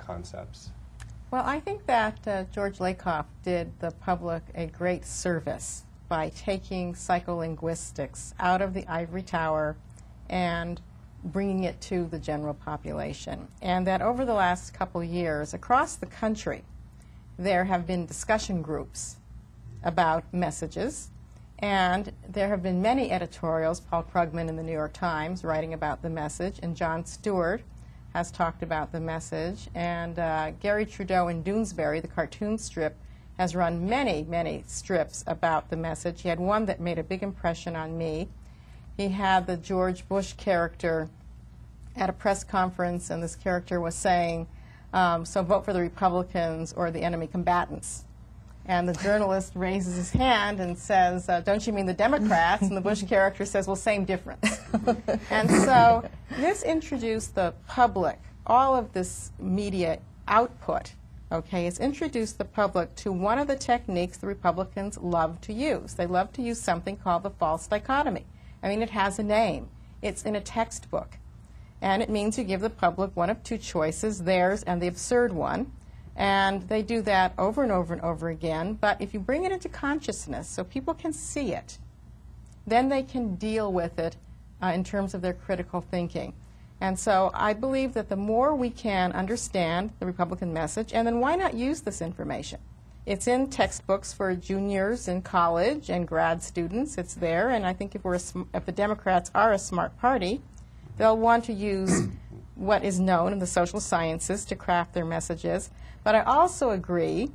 concepts? Well, I think that George Lakoff did the public a great service by taking psycholinguistics out of the ivory tower and bringing it to the general population. And that over the last couple years, across the country, there have been discussion groups about messages, and there have been many editorials, Paul Krugman in the New York Times writing about the message, and Jon Stewart has talked about the message, and Gary Trudeau in Doonesbury, the cartoon strip, has run many, many strips about the message. He had one that made a big impression on me. He had the George Bush character at a press conference, and this character was saying, so vote for the Republicans or the enemy combatants. And the journalist raises his hand and says, don't you mean the Democrats? And the Bush character says, well, same difference. And so this introduced the public, all of this media output, okay, it's introduced the public to one of the techniques the Republicans love to use. They love to use something called the false dichotomy. I mean, it has a name. It's in a textbook. And it means you give the public one of two choices, theirs and the absurd one. And they do that over and over and over again. But if you bring it into consciousness so people can see it, then they can deal with it in terms of their critical thinking. And so I believe that the more we can understand the Republican message, and then why not use this information? It's in textbooks for juniors in college and grad students. It's there. And I think if the Democrats are a smart party, they'll want to use what is known in the social sciences to craft their messages. But I also agree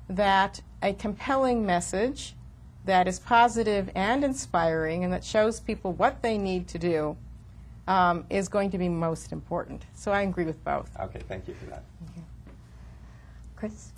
that a compelling message that is positive and inspiring and that shows people what they need to do is going to be most important. So I agree with both. Okay, thank you for that. Chris?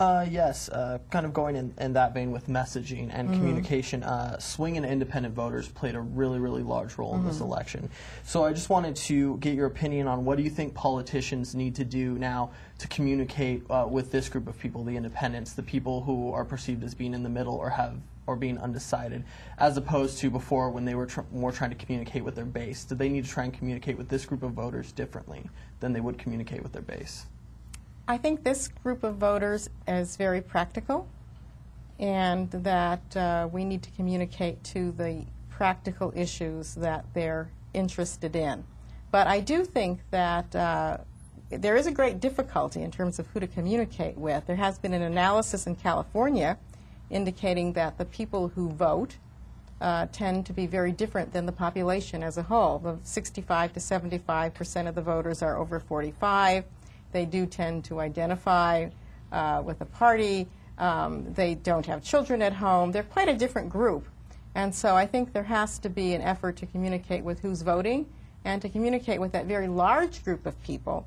Yes, kind of going in that vein with messaging and communication, swing and independent voters played a really, really large role in this election. So I just wanted to get your opinion on what do you think politicians need to do now to communicate with this group of people, the independents, the people who are perceived as being in the middle or being undecided, as opposed to before when they were more trying to communicate with their base. Do they need to try and communicate with this group of voters differently than they would communicate with their base? I think this group of voters is very practical, and that we need to communicate to the practical issues that they're interested in. But I do think that there is a great difficulty in terms of who to communicate with. There has been an analysis in California indicating that the people who vote tend to be very different than the population as a whole. The 65 to 75% of the voters are over 45. They do tend to identify with a party. They don't have children at home. They're quite a different group. And so I think there has to be an effort to communicate with who's voting and to communicate with that very large group of people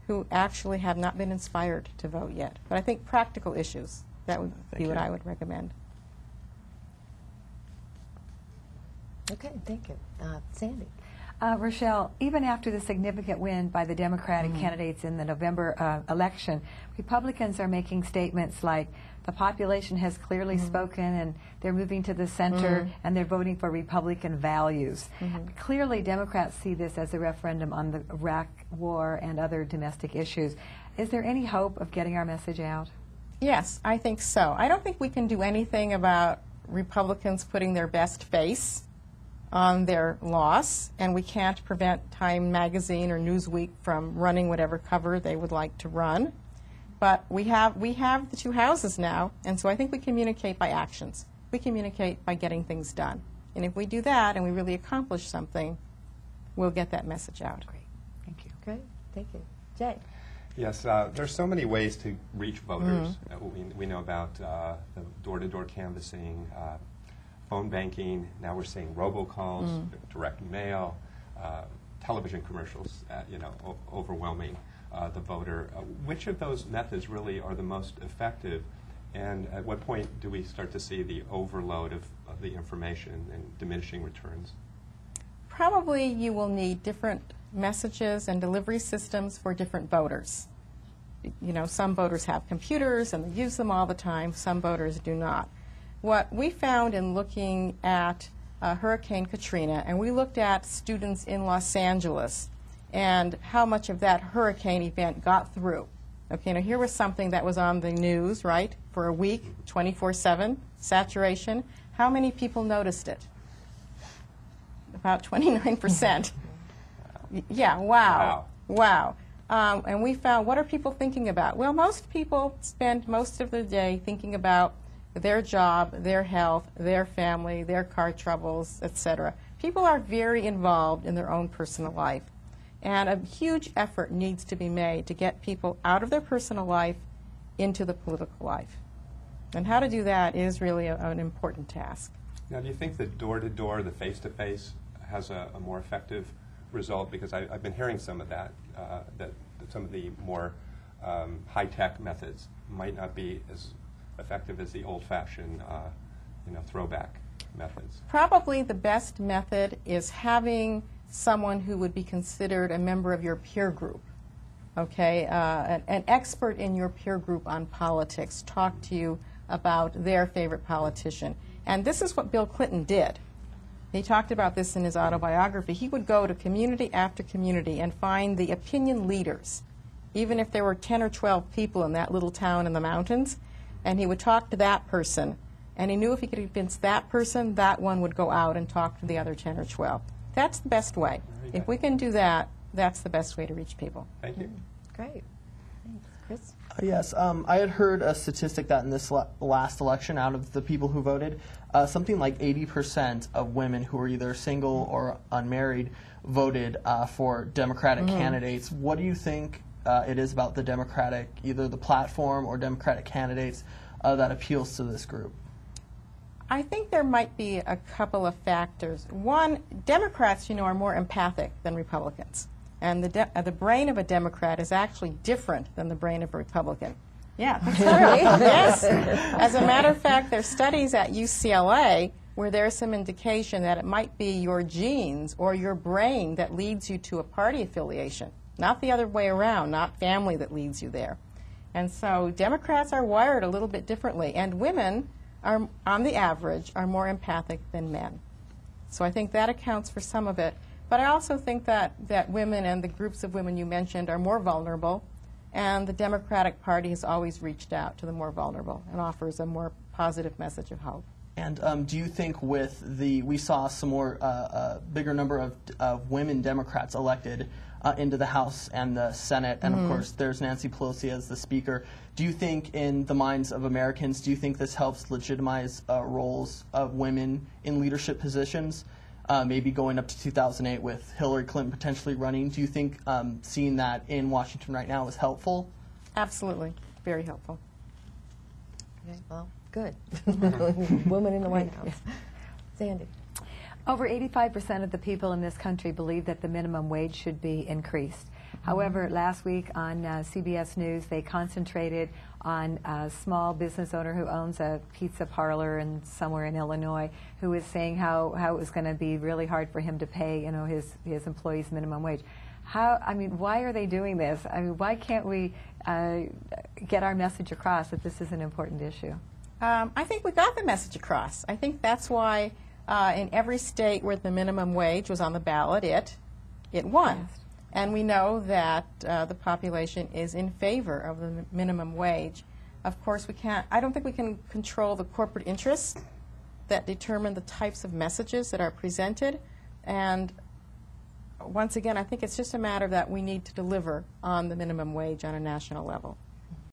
who actually have not been inspired to vote yet. But I think practical issues, that would be what I would recommend. Okay, thank you. Sandy? Rochelle, even after the significant win by the Democratic candidates in the November election, Republicans are making statements like the population has clearly spoken and they're moving to the center and they're voting for Republican values. Clearly, Democrats see this as a referendum on the Iraq war and other domestic issues. Is there any hope of getting our message out? Yes, I think so. I don't think we can do anything about Republicans putting their best face on their loss, and we can't prevent Time Magazine or Newsweek from running whatever cover they would like to run. But we have the two houses now, and so I think we communicate by actions. We communicate by getting things done. And if we do that and we really accomplish something, we'll get that message out. Great. Thank you. Great. Thank you. Jay? Yes, there's so many ways to reach voters. We know about the door-to-door canvassing, phone banking. Now we're seeing robocalls, direct mail, television commercials. Overwhelming the voter. Which of those methods really are the most effective? And at what point do we start to see the overload of the information and diminishing returns? Probably you will need different messages and delivery systems for different voters. You know, some voters have computers and they use them all the time. Some voters do not. What we found in looking at Hurricane Katrina, and we looked at students in Los Angeles and how much of that hurricane event got through Okay, now here was something that was on the news, right, for a week, 24/7, saturation. How many people noticed it? About 29%. Yeah, wow. Wow. And we found, what are people thinking about? Well, most people spend most of their day thinking about their job, their health, their family, their car troubles, etc. People are very involved in their own personal life. And a huge effort needs to be made to get people out of their personal life into the political life. And how to do that is really an important task. Now, do you think that door-to-door, the face-to-face, has a more effective result? Because I've been hearing some of that, that some of the more high-tech methods might not be as effective as the old-fashioned, throwback methods. Probably the best method is having someone who would be considered a member of your peer group, okay, an expert in your peer group on politics, talk to you about their favorite politician. And this is what Bill Clinton did. He talked about this in his autobiography. He would go to community after community and find the opinion leaders, even if there were 10 or 12 people in that little town in the mountains, and he would talk to that person. And he knew if he could convince that person, that one would go out and talk to the other 10 or 12. That's the best way. If we can do that, that's the best way to reach people. Thank you. Great. Thanks. Chris? Yes, I had heard a statistic that in this last election, out of the people who voted, something like 80% of women who were either single or unmarried voted for Democratic candidates. What do you think it is about the Democratic, either the platform or Democratic candidates, that appeals to this group? I think there might be a couple of factors. One, Democrats, are more empathic than Republicans. And the brain of a Democrat is actually different than the brain of a Republican. Yeah, that's true. Yes. As a matter of fact, there's studies at UCLA where there's some indication that it might be your genes or your brain that leads you to a party affiliation, not the other way around, not family that leads you there. And so Democrats are wired a little bit differently, and women are, on the average, are more empathic than men. So I think that accounts for some of it. But I also think that women and the groups of women you mentioned are more vulnerable, and the Democratic Party has always reached out to the more vulnerable and offers a more positive message of hope. And do you think with we saw some more, bigger number of women Democrats elected into the House and the Senate, and of course there's Nancy Pelosi as the Speaker. Do you think in the minds of Americans, do you think this helps legitimize roles of women in leadership positions? Maybe going up to 2008 with Hillary Clinton potentially running. Do you think seeing that in Washington right now is helpful? Absolutely. Very helpful. Okay, well, good. Woman in the White House. Sandy? Over 85% of the people in this country believe that the minimum wage should be increased. However, last week on CBS News, they concentrated on a small business owner who owns a pizza parlor somewhere in Illinois, who was saying how it was going to be really hard for him to pay, his employees minimum wage. Why are they doing this? Why can't we get our message across that this is an important issue? I think we got the message across. I think that's why in every state where the minimum wage was on the ballot, it won. Yes. And we know that the population is in favor of the minimum wage. Of course, I don't think we can control the corporate interests that determine the types of messages that are presented. And once again, I think it's just a matter that we need to deliver on the minimum wage on a national level.